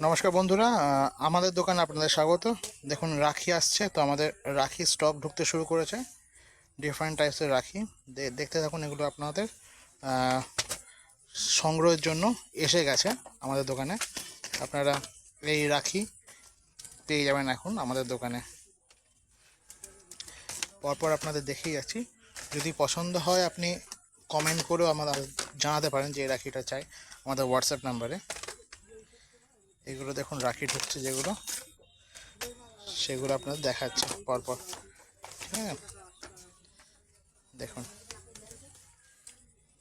নমস্কার বন্ধুরা, আমাদের দোকানে আপনাদের স্বাগত। দেখুন, রাখি আসছে, তো আমাদের রাখি স্টক ঢুকতে শুরু করেছে। ডিফারেন্ট টাইপসের রাখি দেখতে থাকুন। এগুলো আপনাদের আহ, সংগ্রহের জন্য এসে গেছে আমাদের দোকানে। আপনারা এই রাখি পেয়ে যাবেন এখন আমাদের দোকানে। পরপর আপনাদের দেখিয়ে যাচ্ছি। যদি পছন্দ হয় আপনি কমেন্ট করেও আমাদের জানাতে পারেন যে এই রাখিটা চাই আমাদের হোয়াটসঅ্যাপ নাম্বারে। এগুলো দেখুন রাখি ঢুকছে যেগুলো, সেগুলো আপনাদের দেখাচ্ছে পরপর। হ্যাঁ, দেখুন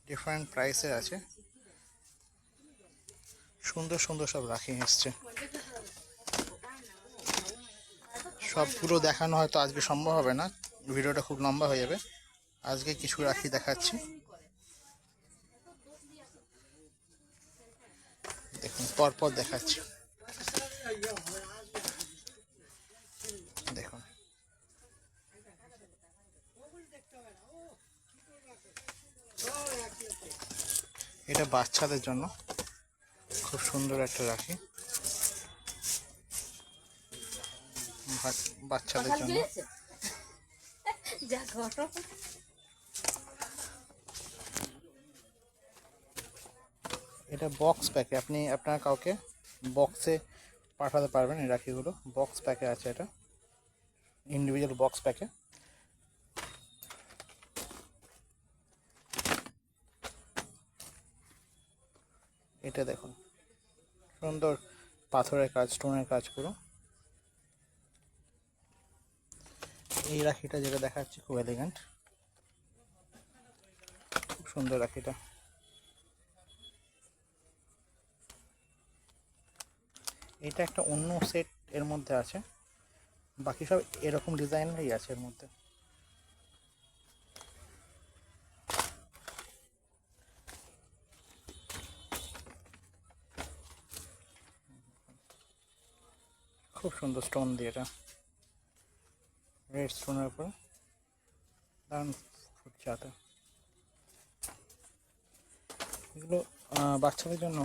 ডিফারেন্ট প্রাইসের আছে, সুন্দর সুন্দর সব রাখি এসছে। সবগুলো দেখানো হয়তো আজকে সম্ভব হবে না, ভিডিওটা খুব লম্বা হয়ে যাবে। আজকে কিছু রাখি দেখাচ্ছি, দেখুন পরপর দেখাচ্ছি। দেখুন এটা বাচ্চাদের জন্য খুব সুন্দর একটা রাখি, বাচ্চাদের জন্য। এটা বক্স প্যাকে, আপনি আপনার কাউকে বক্সে পাঠাতে পারবেন। এই রাখিগুলো বক্স প্যাকে আছে, এটা ইন্ডিভিজুয়াল বক্স প্যাকে। এটা দেখুন সুন্দর পাথরের কাজ, স্টোনের কাজ পুরো। এই রাখিটা যেটা দেখাচ্ছি খুব এলিগেন্ট, খুব সুন্দর রাখিটা। এটা একটা অন্য সেট এর মধ্যে আছে, বাকি সব এরকম ডিজাইনেরই আছে এর মধ্যে। খুব সুন্দর স্টোন দিয়ে, এটা রেড স্টোনের উপর দারুণ ফুটছে হাতে। এগুলো বাচ্চাদের জন্য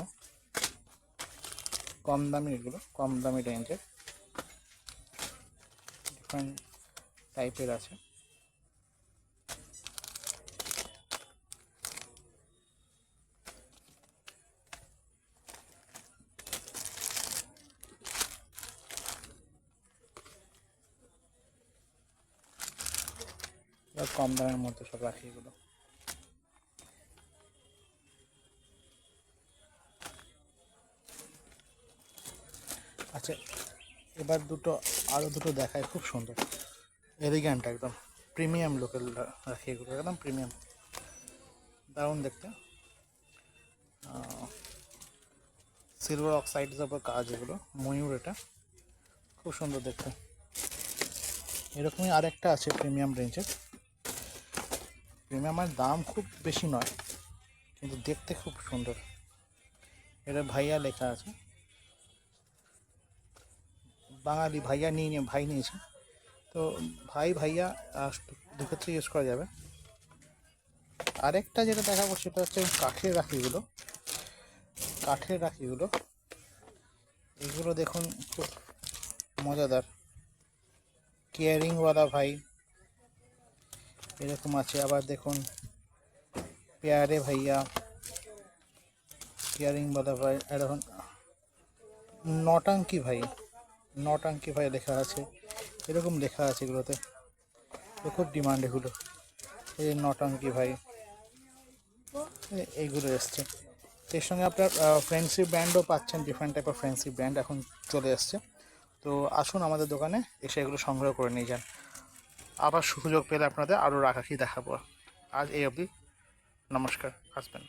কম দামি, এগুলো কম দামি রেঞ্জের ডিফারেন্ট টাইপের আছে। কম দামের মধ্যে সব রাখি এগুলো। আচ্ছা, এবার আরও দুটো দেখায়, খুব সুন্দর এলিগ্যান্ট, একদম প্রিমিয়াম লোকেল রাখি এগুলো, একদম প্রিমিয়াম, দারুণ দেখতে। সিলভার অক্সাইডের উপর কাজ, এগুলো ময়ূর, এটা খুব সুন্দর দেখতে। এরকমই আরেকটা আছে প্রিমিয়াম রেঞ্জের। প্রিমিয়ামের দাম খুব বেশি নয়, কিন্তু দেখতে খুব সুন্দর। এটা ভাইয়া লেখা আছে, বাঙালি ভাইয়া ভাই নিয়েছে, তো ভাইয়া দুক্ষেত্রে ইউজ করা যাবে। আরেকটা যেটা দেখাবো সেটা হচ্ছে কাঠের রাখিগুলো। এগুলো দেখুন খুব মজাদার, কেয়ারিংওয়ালা ভাই এরকম আছে। আবার দেখুন প্যারে ভাইয়া, কেয়ারিংওয়ালা ভাই এরকম। নটাঙ্কি ভাই লেখা আছে, এরকম লেখা আছে এগুলোতে, তো খুব ডিমান্ড এগুলো। এই নটাঙ্কি ভাই এইগুলো এসছে। এর সঙ্গে আপনার ফ্রেন্ডশিপ ব্র্যান্ডও পাচ্ছেন, different type of friendship brand এখন চলে এসছে। তো আসুন আমাদের দোকানে এসে এগুলো সংগ্রহ করে নিয়ে যান। আবার সুযোগ পেলে আপনাদের আরও রাখি দেখাবো। আজ এই অবধি, নমস্কার, আসবেন।